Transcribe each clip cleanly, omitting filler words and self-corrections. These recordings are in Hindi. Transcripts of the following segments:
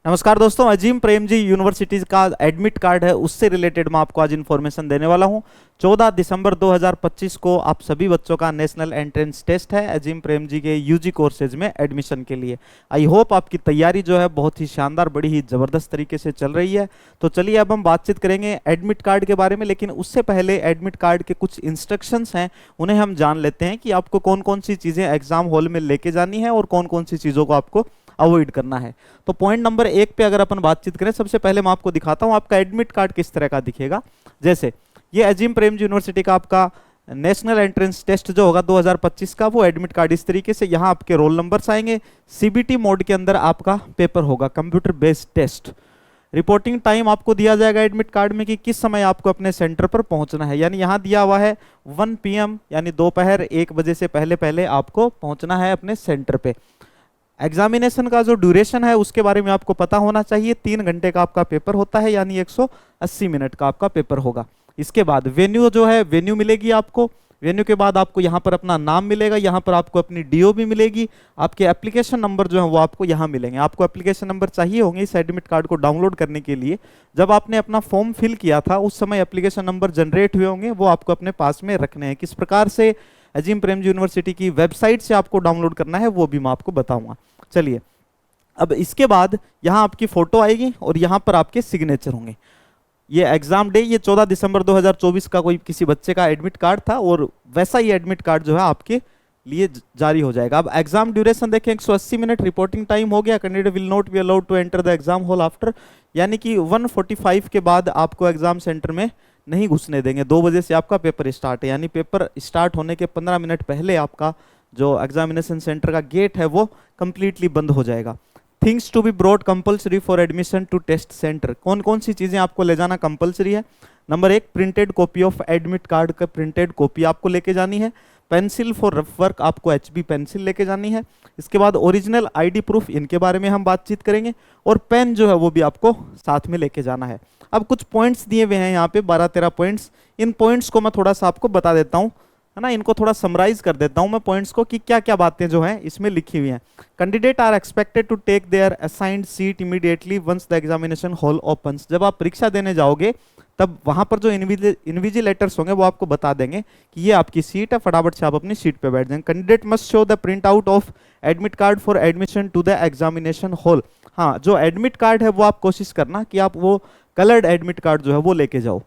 नमस्कार दोस्तों, अजीम प्रेमजी यूनिवर्सिटीज का एडमिट कार्ड है, उससे रिलेटेड मैं आपको आज इन्फॉर्मेशन देने वाला हूं। 14 दिसंबर 2025 को आप सभी बच्चों का नेशनल एंट्रेंस टेस्ट है अजीम प्रेमजी के यूजी कोर्सेज में एडमिशन के लिए। आई होप आपकी तैयारी जो है बहुत ही शानदार, बड़ी ही ज़बरदस्त तरीके से चल रही है। तो चलिए अब हम बातचीत करेंगे एडमिट कार्ड के बारे में, लेकिन उससे पहले एडमिट कार्ड के कुछ इंस्ट्रक्शंस हैं, उन्हें हम जान लेते हैं कि आपको कौन कौन सी चीज़ें एग्जाम हॉल में लेके जानी है और कौन कौन सी चीज़ों को आपको अवॉइड करना है। तो पॉइंट नंबर 1 पे अगर अपन बातचीत करें, सबसे पहले मैं आपको दिखाता हूं आपका एडमिट कार्ड किस तरह का दिखेगा। जैसे ये अजीम प्रेमजी यूनिवर्सिटी का आपका नेशनल एंट्रेंस टेस्ट जो होगा 2025 का, वो एडमिट कार्ड इस तरीके से, यहाँ आपके रोल नंबर्स आएंगे, सीबीटी मोड के अंदर आपका पेपर होगा, computer based test. Reporting time आपको दिया जाएगा एडमिट कार्ड में कि किस समय आपको अपने सेंटर पर पहुंचना है, यानी यहाँ दिया हुआ है 1 PM यानी दोपहर 1 बजे से पहले पहले आपको पहुंचना है अपने सेंटर पे। एग्जामिनेशन का जो ड्यूरेशन है उसके बारे में आपको पता होना चाहिए। 3 घंटे का आपका पेपर होता है, यानी 180 मिनट का आपका पेपर होगा। इसके बाद वेन्यू जो है, वेन्यू मिलेगी आपको। वेन्यू के बाद आपको यहाँ पर अपना नाम मिलेगा, यहाँ पर आपको अपनी डीओ भी मिलेगी, आपके एप्लीकेशन नंबर जो है वो आपको यहाँ मिलेंगे। आपको एप्लीकेशन नंबर चाहिए होंगे इस एडमिट कार्ड को डाउनलोड करने के लिए। जब आपने अपना फॉर्म फिल किया था उस समय एप्लीकेशन नंबर जनरेट हुए होंगे, वो आपको अपने पास में रखने हैं। किस प्रकार से अजीम प्रेमजी यूनिवर्सिटी की वेबसाइट से आपको डाउनलोड करना है वो भी मैं आपको बताऊंगा। चलिए, अब इसके बाद यहाँ आपकी फोटो आएगी और यहाँ पर आपके सिग्नेचर होंगे। ये एग्जाम डे, ये 14 दिसंबर 2024 का कोई किसी बच्चे का एडमिट कार्ड था और वैसा ही एडमिट कार्ड जो है आपके लिए जारी हो जाएगा। अब एग्जाम ड्यूरेशन देखें, 180 मिनट रिपोर्टिंग टाइम हो गया। Candidate will not be allowed to enter the exam hall after, यानी कि 1:45 के बाद आपको एग्जाम सेंटर में नहीं घुसने देंगे। 2 बजे से आपका पेपर स्टार्ट है, यानी पेपर स्टार्ट होने के 15 मिनट पहले आपका जो एग्जामिनेशन सेंटर का गेट है वो कंप्लीटली बंद हो जाएगा। Things to be brought compulsory for admission to test centre, कौन कौन सी चीज़ें आपको ले जाना कंपल्सरी है। Number 1, printed copy of admit card का प्रिंटेड कॉपी आपको लेके जानी है। पेंसिल फॉर रफ वर्क, आपको HB पेंसिल लेके जानी है। इसके बाद ओरिजिनल ID प्रूफ, इनके बारे में हम बातचीत करेंगे। और पेन जो है वो भी आपको साथ में लेके जाना है। अब कुछ पॉइंट्स दिए हुए हैं यहाँ पे 12-13 पॉइंट्स। इन पॉइंट्स को मैं थोड़ा सा आपको बता देता हूँ, है ना, इनको थोड़ा समराइज कर देता हूं मैं पॉइंट्स को कि क्या क्या बातें जो हैं इसमें लिखी हुई हैं। Candidates are expected to take their assigned seat immediately once the examination hall opens, जब आप परीक्षा देने जाओगे तब वहां पर जो इन्विजिलेटर्स होंगे वो आपको बता देंगे कि ये आपकी सीट है, फटाफट से आप अपनी सीट पे बैठ जाएंगे। Candidate must show the print out of admit card for admission to the examination hall, हाँ, जो एडमिट कार्ड है वो आप कोशिश करना कि आप वो कलर्ड एडमिट कार्ड जो है वो लेके जाओ।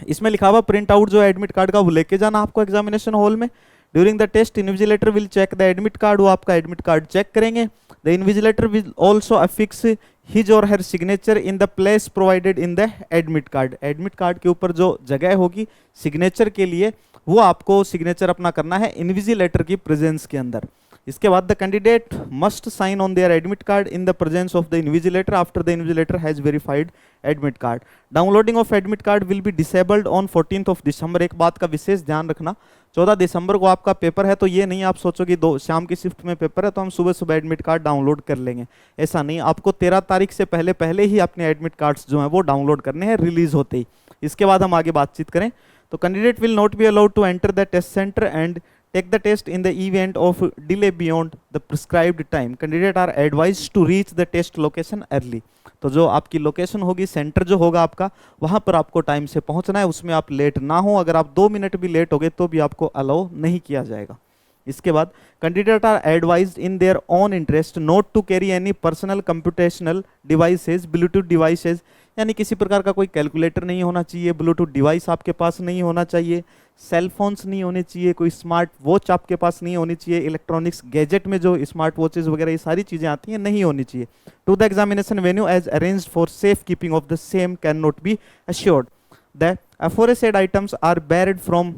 इसमें लिखा हुआ प्रिंट आउट जो एडमिट कार्ड का वो लेके जाना आपको एग्जामिनेशन हॉल में। During the test invigilator will check the admit card, वो आपका एडमिट कार्ड चेक करेंगे। The invigilator will also affix his or her signature in the place provided in the admit card, admit card के ऊपर जो जगह होगी सिग्नेचर के लिए वो आपको सिग्नेचर अपना करना है इन्विजिलेटर की प्रेजेंस के अंदर। इसके बाद the candidate must sign on their admit card in the presence of the invigilator after the invigilator has verified admit card. Downloading of admit card will be disabled on 14 दिसंबर। एक बात का विशेष ध्यान रखना, 14 दिसंबर को आपका पेपर है, तो ये नहीं आप सोचो कि शाम की शिफ्ट में पेपर है तो हम सुबह सुबह एडमिट कार्ड डाउनलोड कर लेंगे, ऐसा नहीं। आपको 13 तारीख से पहले पहले ही अपने एडमिट कार्ड्स जो हैं वो डाउनलोड करने हैं रिलीज होते ही। इसके बाद हम आगे बातचीत करें तो candidate will not be allowed to enter the test centre and take the test in the event of delay beyond the prescribed time. Candidate are advised to reach the test location early. तो जो आपकी लोकेशन होगी, सेंटर जो होगा आपका, वहां पर आपको टाइम से पहुंचना है, उसमें आप लेट ना हो। अगर आप 2 मिनट भी लेट हो गए तो भी आपको अलाउ नहीं किया जाएगा। इसके बाद candidates are advised in their own interest not to carry any personal computational devices, Bluetooth devices, यानी किसी प्रकार का कोई कैलकुलेटर नहीं होना चाहिए, ब्लूटूथ डिवाइस आपके पास नहीं होना चाहिए, सेल फोन्स नहीं होने चाहिए, कोई स्मार्ट वॉच आपके पास नहीं होनी चाहिए, इलेक्ट्रॉनिक्स गैजेट में जो स्मार्ट वॉचेस वगैरह ये सारी चीज़ें आती हैं नहीं होनी चाहिए। To the examination venue as arranged for safe keeping of the same can not be assured. The aforesaid items are barred from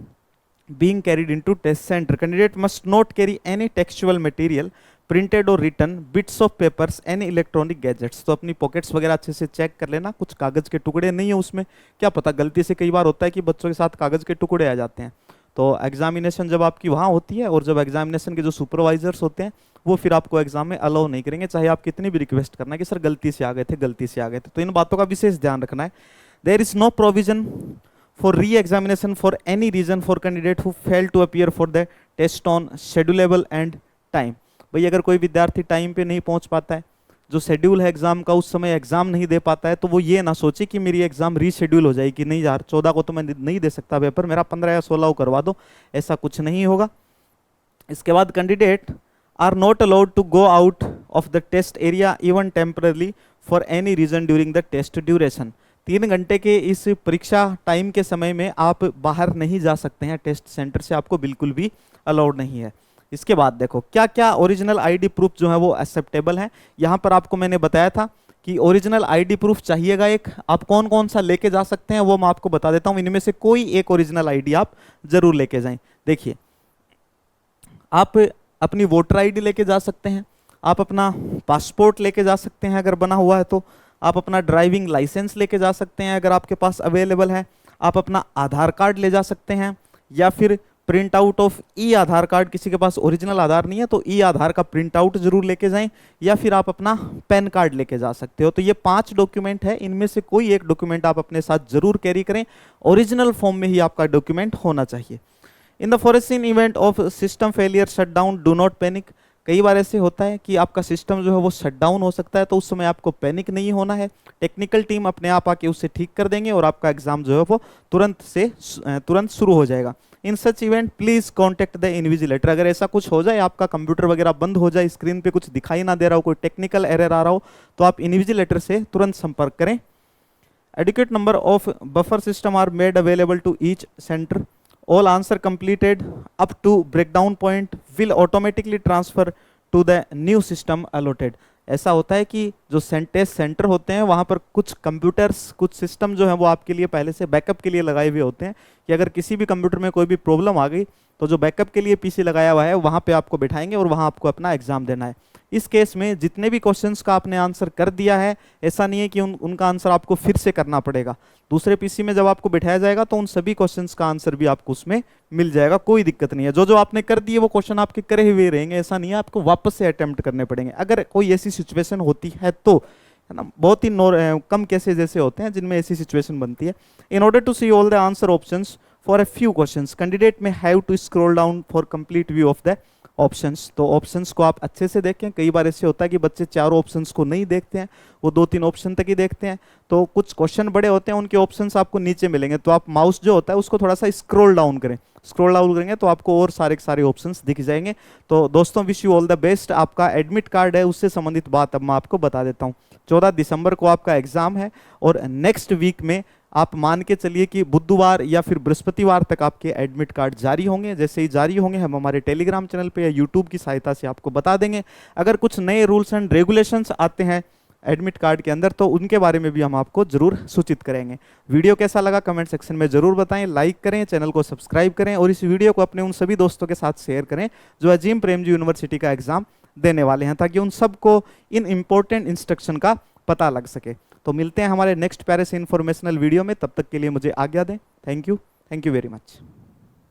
being carried into test center. Candidate must not carry any textual material, printed or written, bits of papers, any electronic gadgets. तो अपनी पॉकेट्स वगैरह अच्छे से चेक कर लेना, कुछ कागज के टुकड़े नहीं है उसमें, क्या पता गलती से कई बार होता है कि बच्चों के साथ कागज के टुकड़े आ जाते हैं। तो एग्जामिनेशन जब आपकी वहाँ होती है और जब एग्जामिनेशन के जो सुपरवाइजर्स होते हैं वो फिर आपको एग्जाम में अलाउ नहीं करेंगे, चाहे आप कितनी भी रिक्वेस्ट करना कि सर गलती से आ गए थे, गलती से आ गए थे। तो इन बातों का विशेष ध्यान रखना है। There is no provision for re examination for any reason for candidate who fail to appear for the test on schedulable and time. भाई अगर कोई विद्यार्थी टाइम पे नहीं पहुंच पाता है, जो शेड्यूल है एग्जाम का उस समय एग्जाम नहीं दे पाता है, तो वो ये ना सोचे कि मेरी एग्जाम रीशेड्यूल हो जाएगी, नहीं यार 14 को तो मैं नहीं दे सकता पेपर, मेरा 15 या 16 को करवा दो, ऐसा कुछ नहीं होगा। इसके बाद candidates are not allowed to go out of the test area even temporarily for any reason during the test duration. 3 घंटे के इस परीक्षा टाइम के समय में आप बाहर नहीं जा सकते हैं टेस्ट सेंटर से, आपको बिल्कुल भी अलाउड नहीं है। इसके बाद देखो क्या क्या ओरिजिनल आईडी प्रूफ जो है वो एक्सेप्टेबल है। यहाँ पर आपको मैंने बताया था कि ओरिजिनल आईडी प्रूफ चाहिएगा एक, आप कौन कौन सा लेके जा सकते हैं वो मैं आपको बता देता हूँ। इनमें से कोई एक ओरिजिनल आईडी आप जरूर लेके जाएं। देखिए, आप अपनी वोटर आईडी लेके जा सकते हैं, आप अपना पासपोर्ट लेके जा सकते हैं अगर बना हुआ है तो, आप अपना ड्राइविंग लाइसेंस लेके जा सकते हैं अगर आपके पास अवेलेबल है, आप अपना आधार कार्ड ले जा सकते हैं, या फिर print out of E Aadhaar card, किसी के पास ओरिजिनल आधार नहीं है तो ई आधार का प्रिंट आउट जरूर लेके जाएं, या फिर आप अपना पैन कार्ड लेके जा सकते हो। तो ये 5 डॉक्यूमेंट है, इनमें से कोई एक डॉक्यूमेंट आप अपने साथ जरूर कैरी करें, ओरिजिनल फॉर्म में ही आपका डॉक्यूमेंट होना चाहिए। In the foreseen event of system failure shutdown do not panic. कई बार ऐसे होता है कि आपका सिस्टम जो है वो शटडाउन हो सकता है, तो उस समय आपको पैनिक नहीं होना है, टेक्निकल टीम अपने आप आके उसे ठीक कर देंगे और आपका एग्जाम जो है वो तुरंत शुरू हो जाएगा। In such event please contact the invigilator. अगर ऐसा कुछ हो जाए, आपका कंप्यूटर वगैरह बंद हो जाए, स्क्रीन पे कुछ दिखाई ना दे रहा हो, कोई टेक्निकल एरर आ रहा हो, तो आप इन्विजिलेटर से तुरंत संपर्क करें। Adequate number of buffer system are made available to each centre. All answer completed up to breakdown point will automatically transfer to the new system allotted। ऐसा होता है कि जो टेस्ट सेंटर होते हैं वहाँ पर कुछ कंप्यूटर्स, कुछ सिस्टम जो है वो आपके लिए पहले से बैकअप के लिए लगाए हुए होते हैं, कि अगर किसी भी कंप्यूटर में कोई भी प्रॉब्लम आ गई तो जो बैकअप के लिए पीसी लगाया हुआ है वहाँ पे आपको बिठाएंगे और वहाँ आपको अपना एग्जाम देना है। इस केस में जितने भी क्वेश्चंस का आपने आंसर कर दिया है, ऐसा नहीं है कि उनका आंसर आपको फिर से करना पड़ेगा। दूसरे पीसी में जब आपको बिठाया जाएगा तो उन सभी क्वेश्चंस का आंसर भी आपको उसमें मिल जाएगा, कोई दिक्कत नहीं है। जो जो आपने कर दिए वो क्वेश्चन आपके करे हुए रहेंगे, ऐसा नहीं है आपको वापस से अटेम्प्ट करने पड़ेंगे। अगर कोई ऐसी सिचुएशन होती है तो, है ना, बहुत ही कम केसेज ऐसे होते हैं जिनमें ऐसी सिचुएशन बनती है। In order to see all the answer options for a few questions, candidate may have to scroll down for complete view of the options. तो ऑप्शंस को आप अच्छे से देखें। कई बार ऐसे होता है कि बच्चे चारों ऑप्शंस को नहीं देखते हैं, वो 2-3 ऑप्शन तक ही देखते हैं। तो कुछ क्वेश्चन बड़े होते हैं, उनके ऑप्शंस आपको नीचे मिलेंगे, तो आप माउस जो होता है उसको थोड़ा सा स्क्रॉल डाउन करें। स्क्रॉल डाउन करेंगे तो आपको और सारे ऑप्शंस दिख जाएंगे। तो दोस्तों, wish you all the best. आपका एडमिट कार्ड है, उससे संबंधित बात अब मैं आपको बता देता हूँ। 14 दिसंबर को आपका एग्जाम है और नेक्स्ट वीक में आप मान के चलिए कि बुधवार या फिर बृहस्पतिवार तक आपके एडमिट कार्ड जारी होंगे। जैसे ही जारी होंगे हम हमारे टेलीग्राम चैनल पे या यूट्यूब की सहायता से आपको बता देंगे। अगर कुछ नए रूल्स एंड रेगुलेशंस आते हैं एडमिट कार्ड के अंदर तो उनके बारे में भी हम आपको जरूर सूचित करेंगे। वीडियो कैसा लगा कमेंट सेक्शन में जरूर बताएं, लाइक करें, चैनल को सब्सक्राइब करें और इस वीडियो को अपने उन सभी दोस्तों के साथ शेयर करें जो अजीम प्रेमजी यूनिवर्सिटी का एग्जाम देने वाले हैं, ताकि उन सबको इन इंपॉर्टेंट इंस्ट्रक्शन का पता लग सके। तो मिलते हैं हमारे नेक्स्ट प्यारे से इंफॉर्मेशनल वीडियो में, तब तक के लिए मुझे आज्ञा दें। Thank you very much.